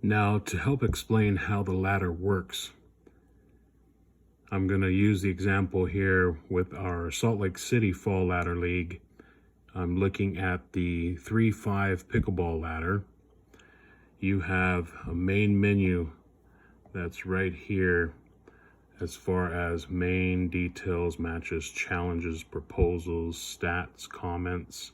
Now, to help explain how the ladder works, I'm going to use the example here with our Salt Lake City Fall Ladder League. I'm looking at the 3-5 pickleball ladder. You have a main menu that's right here as far as main, details, matches, challenges, proposals, stats, comments,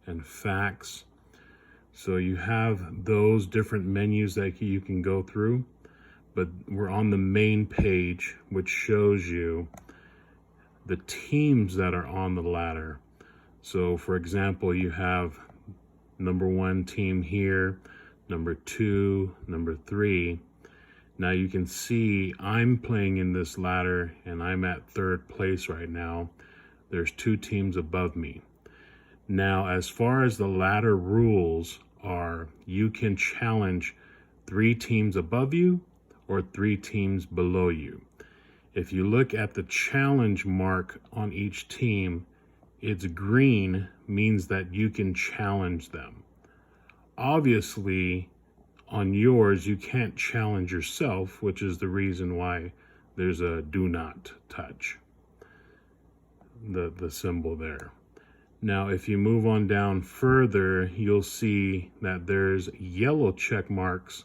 and facts. So you have those different menus that you can go through, but we're on the main page, which shows you the teams that are on the ladder. So for example, you have number 1 team here, number 2, number 3. Now you can see I'm playing in this ladder and I'm at 3rd place right now. There's 2 teams above me. Now, as far as the ladder rules are, you can challenge 3 teams above you or 3 teams below you. If you look at the challenge mark on each team, it's green, means that you can challenge them. Obviously, on yours, you can't challenge yourself, which is the reason why there's a do not touch, the symbol there. Now, if you move on down further, you'll see that there's yellow check marks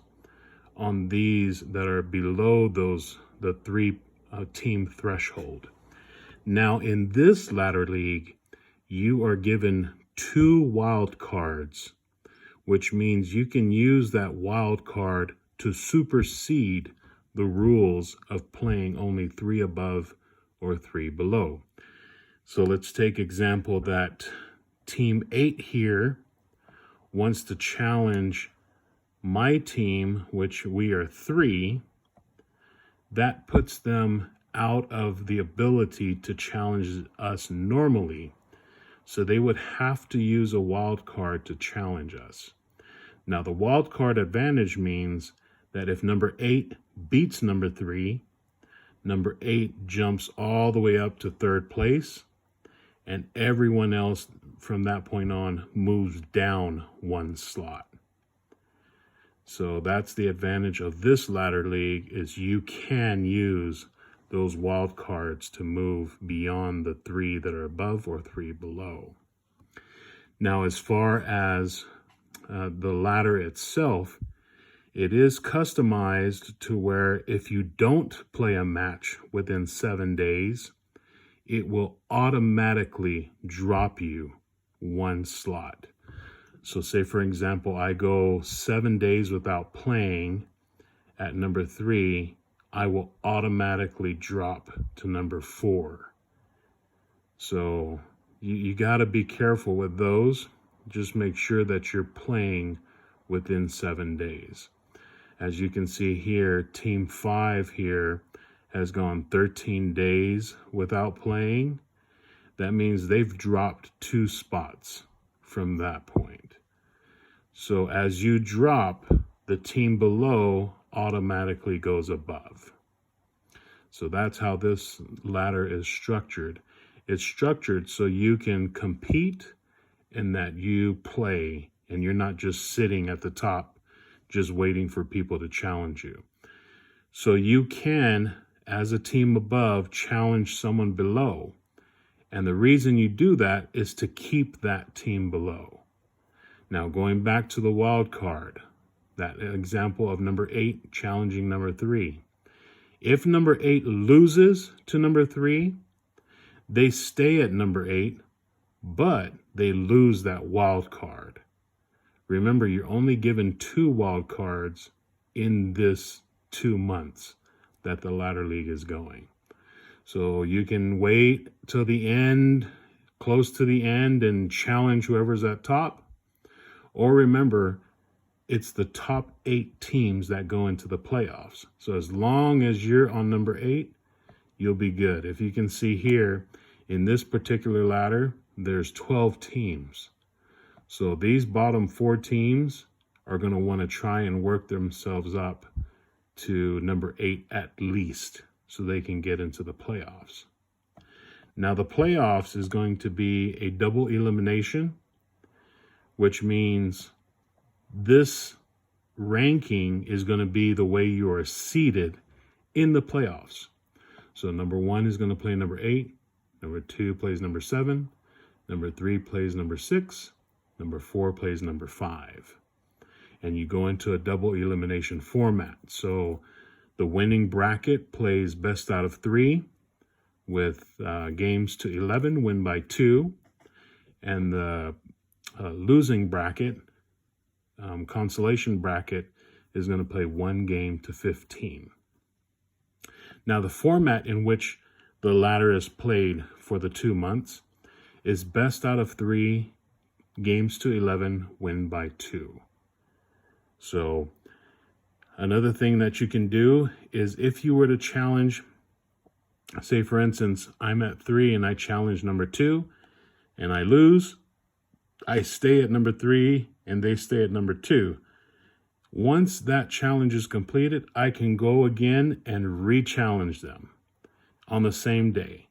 on these that are below the 3 team threshold. Now, in this ladder league, you are given 2 wild cards, which means you can use that wild card to supersede the rules of playing only 3 above or 3 below. So let's take example that team 8 here wants to challenge my team, which we are 3. That puts them out of the ability to challenge us normally. So they would have to use a wild card to challenge us. Now, the wild card advantage means that if number 8 beats number 3, number 8 jumps all the way up to 3rd place, and everyone else from that point on moves down 1 slot. So that's the advantage of this ladder league, is you can use those wild cards to move beyond the 3 that are above or 3 below. Now, as far as the ladder itself, it is customized to where if you don't play a match within 7 days, it will automatically drop you 1 slot. So say, for example, I go 7 days without playing at number 3, I will automatically drop to number 4. So you got to be careful with those. Just make sure that you're playing within 7 days. As you can see here, team 5 here has gone 13 days without playing. That means they've dropped 2 spots from that point. So as you drop, the team below automatically goes above. So that's how this ladder is structured. It's structured so you can compete and that you play, and you're not just sitting at the top just waiting for people to challenge you. So you can, as a team above, challenge someone below. And the reason you do that is to keep that team below. Now, going back to the wild card, that example of number 8 challenging number 3. If number 8 loses to number 3, they stay at number 8, but they lose that wild card. Remember, you're only given 2 wild cards in this 2 months that the ladder league is going. So you can wait till the end, close to the end, and challenge whoever's at top. Or remember, it's the top 8 teams that go into the playoffs. So as long as you're on number 8, you'll be good. If you can see here, in this particular ladder, there's 12 teams. So these bottom 4 teams are going to want to try and work themselves up to number 8 at least, so they can get into the playoffs. Now the playoffs is going to be a double elimination, which means this ranking is going to be the way you are seated in the playoffs. So number 1 is going to play number 8. Number 2 plays number 7. Number 3 plays number 6. Number 4 plays number 5. And you go into a double elimination format. So the winning bracket plays best out of 3 with games to 11, win by 2. And the losing bracket, consolation bracket, is going to play 1 game to 15. Now, the format in which the ladder is played for the 2 months is best out of 3, games to 11, win by 2. So another thing that you can do is if you were to challenge, say for instance, I'm at 3 and I challenge number 2 and I lose, I stay at number 3 and they stay at number 2. Once that challenge is completed, I can go again and re-challenge them on the same day.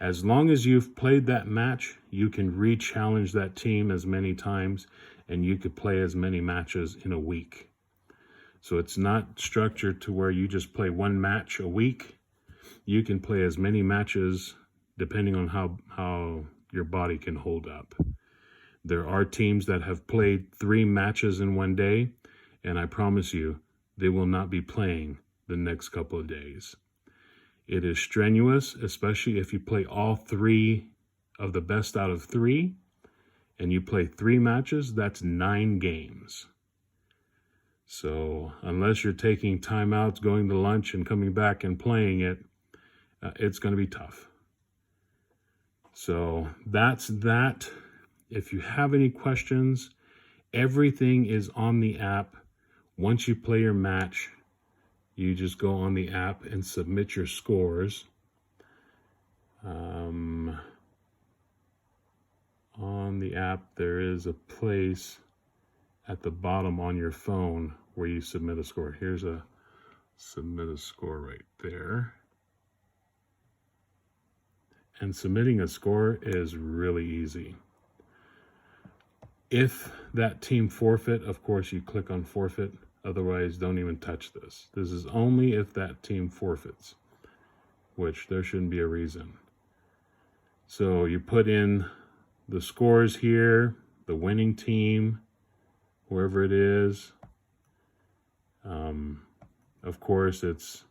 As long as you've played that match, you can re-challenge that team as many times, and you could play as many matches in a week. So it's not structured to where you just play 1 match a week. You can play as many matches depending on how your body can hold up. There are teams that have played 3 matches in 1 day, and I promise you, they will not be playing the next couple of days. It is strenuous, especially if you play all 3 of the best out of 3, and you play 3 matches, that's 9 games. So unless you're taking timeouts, going to lunch, and coming back and playing it, it's going to be tough. So that's that. If you have any questions, everything is on the app. Once you play your match, you just go on the app and submit your scores. On the app, there is a place at the bottom on your phone where you submit a score. Here's a submit a score right there. And submitting a score is really easy. If that team forfeit, of course, you click on forfeit. Otherwise, don't even touch this. This is only if that team forfeits, which there shouldn't be a reason. So you put in the scores here, the winning team, whoever it is. Of course, it's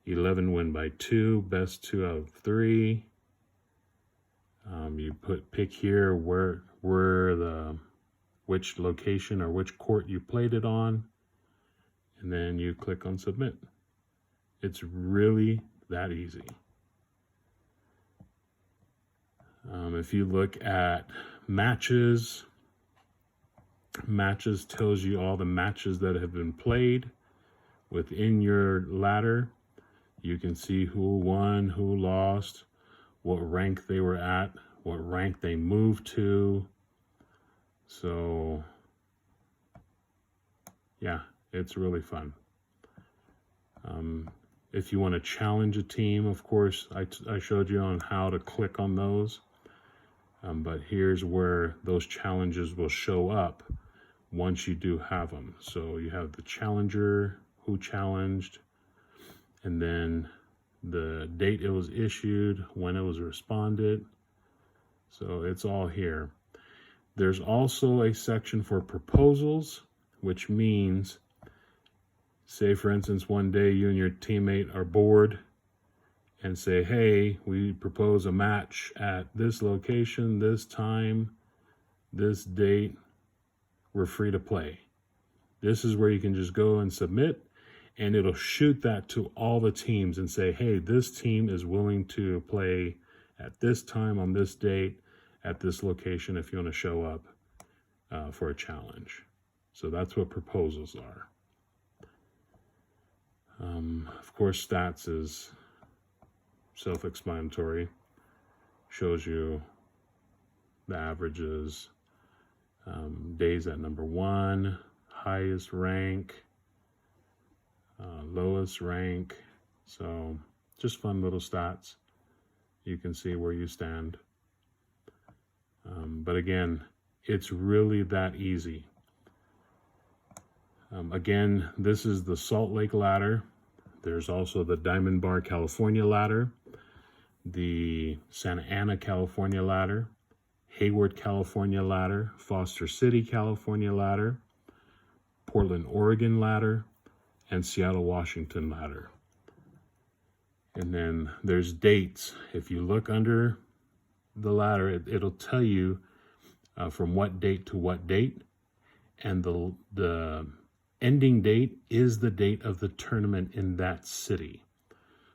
11 win by 2, best 2 out of 3. You pick here which location or which court you played it on, and then you click on submit. It's really that easy. If you look at matches tells you all the matches that have been played within your ladder. You can see who won, who lost, what rank they were at, what rank they moved to. So yeah, it's really fun. If you want to challenge a team, of course, I showed you on how to click on those. But here's where those challenges will show up once you do have them. So you have the challenger, who challenged, and then the date it was issued, when it was responded. So it's all here. There's also a section for proposals, which means, say for instance, one day you and your teammate are bored and say, hey, we propose a match at this location, this time, this date, we're free to play. This is where you can just go and submit, and it'll shoot that to all the teams and say, hey, this team is willing to play at this time on this date at this location if you want to show up for a challenge. So that's what proposals are. Of course, stats is self-explanatory. Shows you the averages, days at number 1, highest rank, lowest rank. So just fun little stats. You can see where you stand. But again, it's really that easy. Again, this is the Salt Lake ladder. There's also the Diamond Bar, California ladder, the Santa Ana, California ladder, Hayward, California ladder, Foster City, California ladder, Portland, Oregon ladder, and Seattle, Washington ladder. And then there's dates. If you look under the ladder, it'll tell you from what date to what date. And the ending date is the date of the tournament in that city.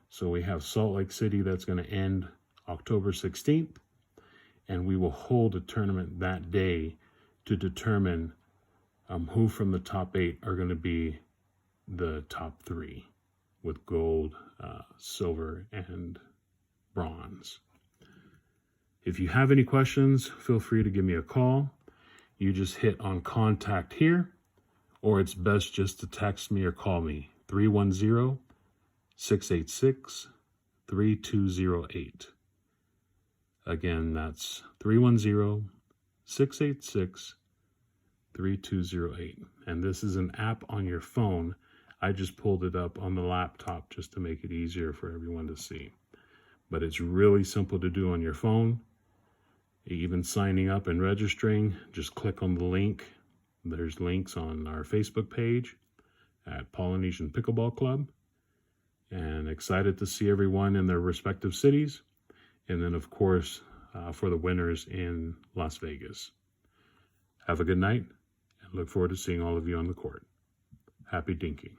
So we have Salt Lake City that's going to end October 16th. And we will hold a tournament that day to determine who from the top 8 are going to be the top 3 with gold, silver, and bronze. If you have any questions, feel free to give me a call. You just hit on contact here, or it's best just to text me or call me, 310-686-3208. Again, that's 310-686-3208. And this is an app on your phone. I just pulled it up on the laptop just to make it easier for everyone to see. But it's really simple to do on your phone. Even signing up and registering, just click on the link. There's links on our Facebook page at Polynesian Pickleball Club. And excited to see everyone in their respective cities. And then, of course, for the winners in Las Vegas. Have a good night, and look forward to seeing all of you on the court. Happy dinking.